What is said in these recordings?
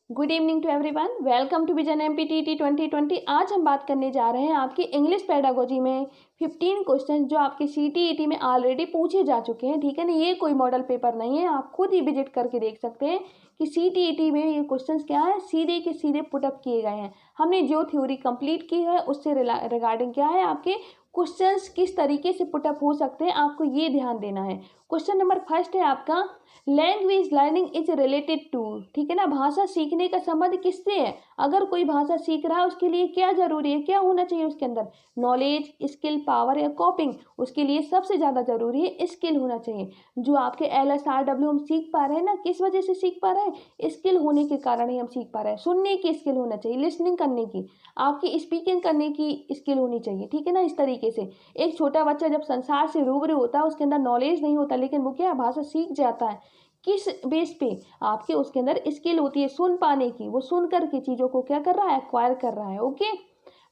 Good evening to everyone, welcome to vision MPTT 2020। आज हम बात करने जा रहे हैं आपकी इंग्लिश पेडागोजी में 15 क्वेश्चन जो आपके सीटीईटी में ऑलरेडी पूछे जा चुके हैं। ठीक है ना, ये कोई मॉडल पेपर नहीं है, आप खुद ही विजिट करके देख सकते हैं कि सीटीईटी में ये क्वेश्चंस क्या है, सीधे के सीधे पुटअप किए गए हैं। हमने जो थ्योरी कंप्लीट की है उससे रिगार्डिंग क्या है, आपके क्वेश्चंस किस तरीके से पुटअप हो सकते हैं, आपको ये ध्यान देना है। क्वेश्चन नंबर फर्स्ट है आपका, language learning is related to. ठीक है ना, भाषा सीखने का संबंध किससे है। अगर कोई भाषा सीख रहा है उसके लिए क्या जरूरी है, क्या होना चाहिए उसके अंदर, नॉलेज, स्किल, पावर या कॉपिंग। उसके लिए सबसे ज़्यादा जरूरी है स्किल होना चाहिए। जो आपके LSRW हम सीख पा रहे हैं ना, किस वजह से सीख पा रहे हैं, स्किल होने के कारण ही हम सीख पा रहे हैं। सुनने की स्किल होना चाहिए, लिसनिंग करने की, आपकी स्पीकिंग करने की स्किल होनी चाहिए। ठीक है ना, इस तरीके से एक छोटा बच्चा जब संसार से रूबरू होता है, उसके अंदर नॉलेज नहीं होता, लेकिन वो क्या भाषा सीख जाता है, किस बेस पे, आपके उसके अंदर स्किल होती है सुन पाने की, वो सुन करके चीज़ों को क्या कर रहा है, एक्वायर कर रहा है। ओके,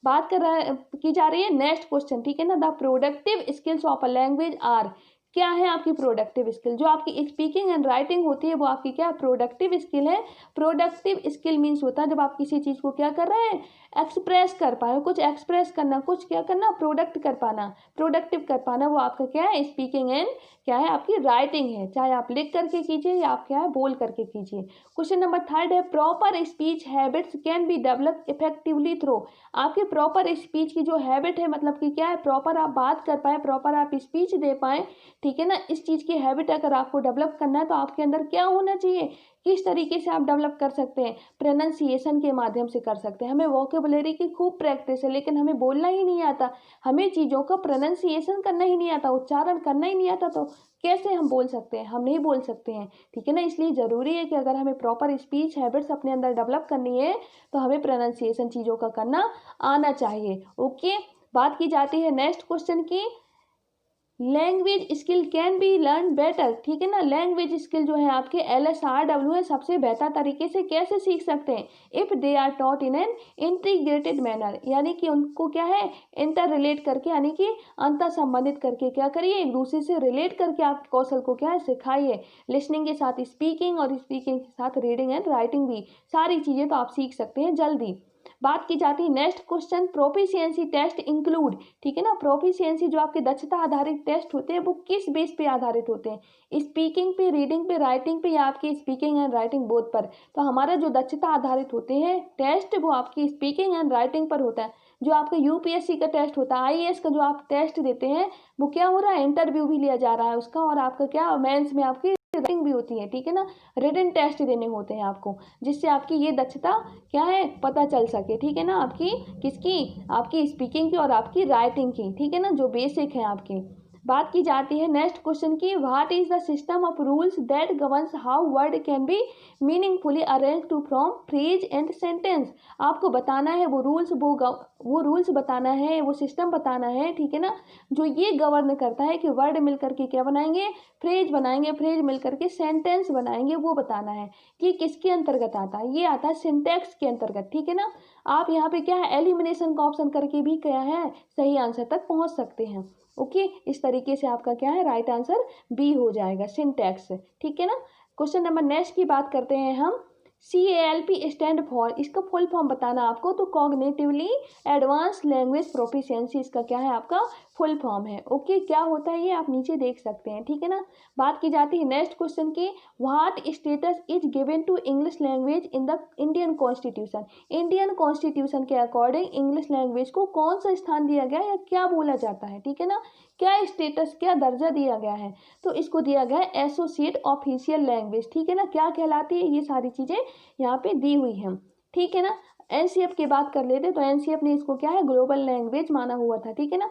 बात कर रहा है की जा रही है नेक्स्ट क्वेश्चन। ठीक है ना, the productive skills of a language are. क्या है आपकी प्रोडक्टिव स्किल, जो आपकी स्पीकिंग एंड राइटिंग होती है वो आपकी क्या प्रोडक्टिव स्किल है। प्रोडक्टिव स्किल मीन्स होता है जब आप किसी चीज़ को क्या कर रहे हैं, एक्सप्रेस कर पाए, कुछ एक्सप्रेस करना, कुछ क्या करना, प्रोडक्ट कर पाना, प्रोडक्टिव कर पाना, वो आपका क्या है, स्पीकिंग एंड क्या है, आपकी राइटिंग है। चाहे आप लिख करके कीजिए या आप क्या है, बोल करके कीजिए। क्वेश्चन नंबर थर्ड है, proper speech habits can be develop effectively through. आपके प्रॉपर स्पीच की जो हैबिट है, मतलब कि क्या है, प्रॉपर आप बात कर पाए, प्रॉपर आप स्पीच दे पाए। ठीक है ना, इस चीज़ की हैबिट अगर आपको डेवलप करना है तो आपके अंदर क्या होना चाहिए, किस तरीके से आप डेवलप कर सकते हैं, प्रोनाउंसिएशन के माध्यम से कर सकते हैं। हमें वोकेबुलरी की खूब प्रैक्टिस है, लेकिन हमें बोलना ही नहीं आता, हमें चीज़ों का प्रोनाउंसिएशन करना ही नहीं आता, उच्चारण करना ही नहीं आता, तो कैसे हम बोल सकते हैं, हम नहीं बोल सकते हैं। ठीक है ना, इसलिए ज़रूरी है कि अगर हमें प्रॉपर स्पीच हैबिट्स अपने अंदर डेवलप करनी है तो हमें प्रोनाउंसिएशन चीज़ों का करना आना चाहिए। ओके, बात की जाती है नेक्स्ट क्वेश्चन की, language skill can be learn better. ठीक है ना, लैंग्वेज स्किल जो है आपके LSRW है, सबसे बेहतर तरीके से कैसे सीख सकते हैं, if they are taught in an integrated manner, यानी कि उनको क्या है, इंटर रिलेट करके, यानी कि अंतर संबंधित करके क्या करिए, एक दूसरे से रिलेट करके आप कौशल को क्या है, सिखाइए। लिसनिंग के साथ स्पीकिंग और स्पीकिंग के साथ रीडिंग एंड राइटिंग भी, सारी चीज़ें तो आप सीख सकते हैं जल्दी। बात की जाती है next question, proficiency test include. ठीक है ना, प्रोफिशिएंसी जो आपके दक्षता आधारित टेस्ट होते हैं वो किस बेस पे आधारित होते हैं, स्पीकिंग पे, रीडिंग पे, राइटिंग पे, या आपकी स्पीकिंग एंड राइटिंग बोथ पर। तो हमारा जो दक्षता आधारित होते हैं टेस्ट वो आपकी स्पीकिंग एंड राइटिंग पर होता है। जो आपका UPSC का टेस्ट होता है, IAS का जो आप टेस्ट देते हैं, वो क्या हो रहा है, इंटरव्यू भी लिया जा रहा है उसका, और आपका क्या मेंस में आपकी राइटिंग भी होती है। ठीक है ना, रिटन टेस्ट देने होते हैं आपको, जिससे आपकी ये दक्षता क्या है, पता चल सके। ठीक है ना, आपकी किसकी, आपकी स्पीकिंग की और आपकी राइटिंग की। ठीक है ना, जो बेसिक है आपकी। बात की जाती है नेक्स्ट क्वेश्चन की, what is the system of rules that governs how word can be meaningfully arrange to from phrase and sentence. आपको बताना है वो रूल्स, वो रूल्स बताना है, वो सिस्टम बताना है। ठीक है ना, जो ये गवर्न करता है कि वर्ड मिल करके क्या बनाएंगे, फ्रेज बनाएंगे, फ्रेज मिल करके सेंटेंस बनाएंगे, वो बताना है। ये किसके अंतर्गत आता है, ये आता है सिंटैक्स के अंतर्गत। ठीक है ना, आप यहाँ पे क्या है, एलिमिनेशन का ऑप्शन करके भी क्या है, सही आंसर तक पहुँच सकते हैं। ओके, इस तरीके से आपका क्या है, राइट आंसर बी हो जाएगा, सिंटैक्स। ठीक है ना, क्वेश्चन नंबर नेक्स्ट की बात करते हैं हम, CALP स्टैंड फॉर, इसका फुल फॉर्म बताना आपको, तो कॉग्निटिवली एडवांस लैंग्वेज प्रोफिशिएंसी इसका क्या है, आपका फुल फॉर्म है। ओके, क्या होता है ये आप नीचे देख सकते हैं। ठीक है ना, बात की जाती है नेक्स्ट क्वेश्चन की, what status is given to English language in the Indian constitution. Indian constitution के अकॉर्डिंग इंग्लिश लैंग्वेज को कौन सा स्थान दिया गया है, या क्या बोला जाता है। ठीक है ना, क्या स्टेटस, क्या दर्जा दिया गया है, तो इसको दिया गया है एसोसिएट ऑफिशियल लैंग्वेज। ठीक है ना, क्या कहलाती है, ये सारी चीज़ें यहाँ पे दी हुई हैं। ठीक है ना, NCF की बात कर लेते तो NCF ने इसको क्या है, ग्लोबल लैंग्वेज माना हुआ था। ठीक है ना,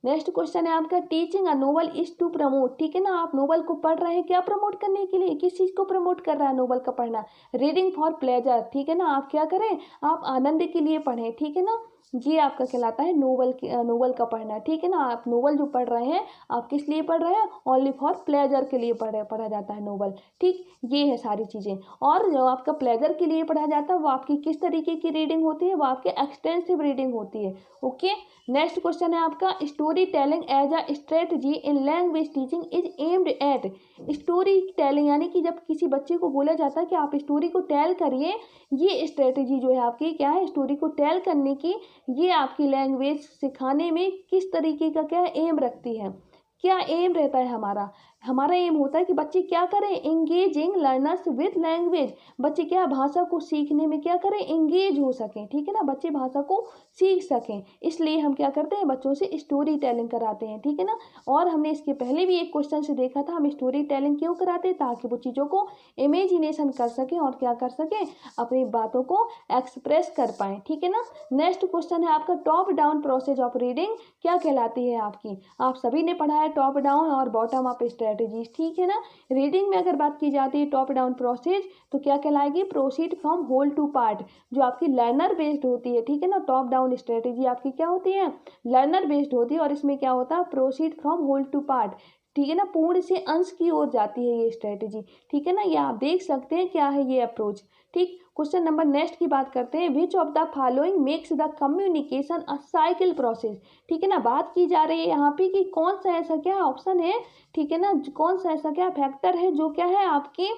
नेक्स्ट क्वेश्चन है आपका, teaching a novel is to promote. ठीक है ना, आप नोवेल को पढ़ रहे हैं, क्या प्रमोट करने के लिए, किस चीज़ को प्रमोट कर रहा है नोवेल का पढ़ना, रीडिंग फॉर प्लेजर। ठीक है ना, आप क्या करें, आप आनंद के लिए पढ़ें। ठीक है ना, ये आपका कहलाता है नोवेल का पढ़ना। ठीक है ना, आप नोवेल जो पढ़ रहे हैं, आप किस लिए पढ़ रहे हैं, ओनली फॉर प्लेजर के लिए पढ़ा जाता है नोवेल। ठीक, ये है सारी चीज़ें। और जो आपका प्लेजर के लिए पढ़ा जाता है वो आपकी किस तरीके की रीडिंग होती है, वो आपकी एक्सटेंसिव रीडिंग होती है। ओके, नेक्स्ट क्वेश्चन है आपका, story story telling as a strategy in language teaching is aimed at. Story telling यानी कि जब किसी बच्चे को बोला जाता है कि आप स्टोरी को टेल करिए, ये स्ट्रेटजी जो है आपकी क्या है, स्टोरी को टेल करने की, ये आपकी लैंग्वेज सिखाने में किस तरीके का क्या एम रखती है, क्या एम रहता है हमारा। हमारा एम होता है कि बच्चे क्या करें, एंगेजिंग लर्नर्स विथ लैंग्वेज। बच्चे क्या भाषा को सीखने में क्या करें, एंगेज हो सकें, ठीक है ना, बच्चे भाषा को सीख सकें। इसलिए हम क्या करते हैं, बच्चों से स्टोरी टेलिंग कराते हैं, ठीक है ना। और हमने इसके पहले भी एक क्वेश्चन से देखा था, हम स्टोरी टेलिंग क्यों कराते हैं, ताकि वो चीज़ों को इमेजिनेशन कर सकें और क्या कर सकें, अपनी बातों को एक्सप्रेस कर पाएँ, ठीक है ना। नेक्स्ट क्वेश्चन है आपका top down process of reading क्या कहलाती है आपकी। आप सभी ने पढ़ा है टॉप डाउन और बॉटम अप स्ट्रेटजीज, ठीक है ना। रीडिंग में अगर बात की जाती है टॉप डाउन प्रोसेस तो क्या कहलाएगी, proceed from whole to part, जो आपकी लर्नर बेस्ड होती है, ठीक है ना। टॉप डाउन स्ट्रेटजी आपकी क्या होती है, लर्नर बेस्ड होती है, और इसमें क्या होता है, proceed from whole to part, ठीक है ना, पूर्ण से अंश की ओर जाती है ये स्ट्रेटजी, ठीक है ना। ये आप देख सकते हैं क्या है ये अप्रोच, ठीक। क्वेश्चन नंबर नेक्स्ट की बात करते हैं, which of the following makes the communication a cycle process, ठीक है ना। बात की जा रही है यहाँ पे कि कौन सा ऐसा क्या ऑप्शन है, ठीक है ना, कौन सा ऐसा क्या फैक्टर है जो क्या है आपकी,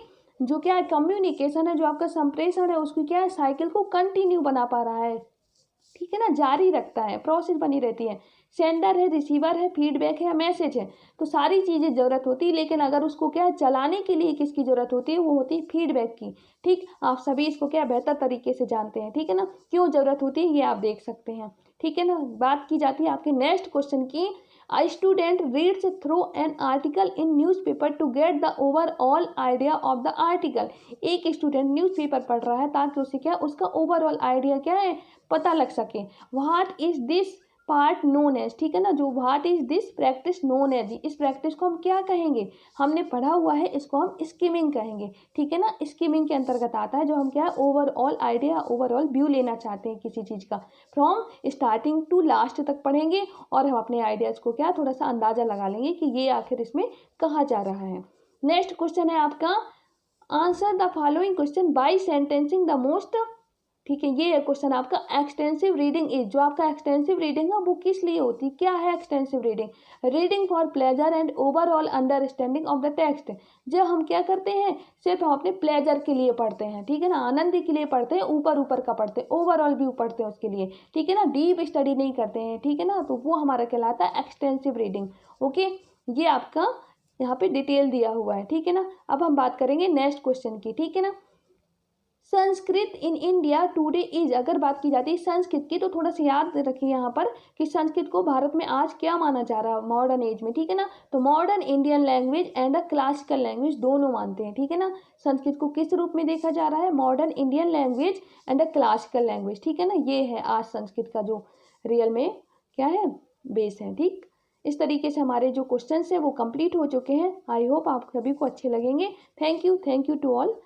जो क्या है कम्युनिकेशन है, जो आपका संप्रेषण है उसकी क्या है साइकिल को कंटिन्यू बना पा रहा है, ठीक है ना, जारी रखता है, प्रोसेस बनी रहती है। सेंडर है, रिसीवर है, फीडबैक है या मैसेज है, तो सारी चीज़ें ज़रूरत होती है, लेकिन अगर उसको क्या है चलाने के लिए किसकी ज़रूरत होती है, वो होती है फीडबैक की, ठीक। आप सभी इसको क्या बेहतर तरीके से जानते हैं, ठीक है ना, क्यों ज़रूरत होती है ये आप देख सकते हैं, ठीक है ना। बात की जाती है आपके नेक्स्ट क्वेश्चन की, A student reads through an article in newspaper to get the overall idea of the article। एक स्टूडेंट न्यूज़पेपर पढ़ रहा है ताकि उसे क्या उसका ओवरऑल आइडिया क्या है पता लग सके। What is this part known as, ठीक है ना, जो what is this practice known as, इस प्रैक्टिस को हम क्या कहेंगे, हमने पढ़ा हुआ है इसको हम स्किमिंग कहेंगे, ठीक है ना। स्किमिंग के अंतर्गत आता है जो हम क्या ओवरऑल आइडिया, ओवरऑल व्यू लेना चाहते हैं किसी चीज़ का, फ्रॉम स्टार्टिंग टू लास्ट तक पढ़ेंगे और हम अपने आइडियाज़ को क्या थोड़ा सा अंदाज़ा लगा लेंगे कि ये आखिर इसमें कहा जा रहा है। नेक्स्ट क्वेश्चन है आपका, answer the following question by sentencing the most, ठीक है। ये क्वेश्चन आपका एक्सटेंसिव रीडिंग इज, जो आपका एक्सटेंसिव रीडिंग है वो किस लिए होती है, क्या है extensive reading, reading for pleasure and overall understanding of the text. जब हम क्या करते हैं सिर्फ हम अपने प्लेजर के लिए पढ़ते हैं, ठीक है ना, आनंद के लिए पढ़ते हैं, ऊपर ऊपर का पढ़ते हैं, ओवरऑल व्यू पढ़ते हैं उसके लिए, ठीक है ना, डीप स्टडी नहीं करते हैं, ठीक है ना, तो वो हमारा कहलाता है एक्सटेंसिव रीडिंग, ओके। ये आपका यहाँ पे डिटेल दिया हुआ है, ठीक है ना। अब हम बात करेंगे नेक्स्ट क्वेश्चन की, ठीक है ना। Sanskrit in India today is, अगर बात की जाती है संस्कृत की तो थोड़ा सा याद रखिए यहाँ पर कि संस्कृत को भारत में आज क्या माना जा रहा है मॉडर्न एज में, ठीक है ना। तो modern Indian language and a classical language दोनों मानते हैं, ठीक है ना। संस्कृत को किस रूप में देखा जा रहा है, modern Indian language and a classical language, ठीक है ना। ये है आज संस्कृत का जो रियल में क्या है बेस है, ठीक। इस तरीके से हमारे जो क्वेश्चन है वो कंप्लीट हो चुके हैं। आई होप आप सभी को अच्छे लगेंगे। Thank you to all.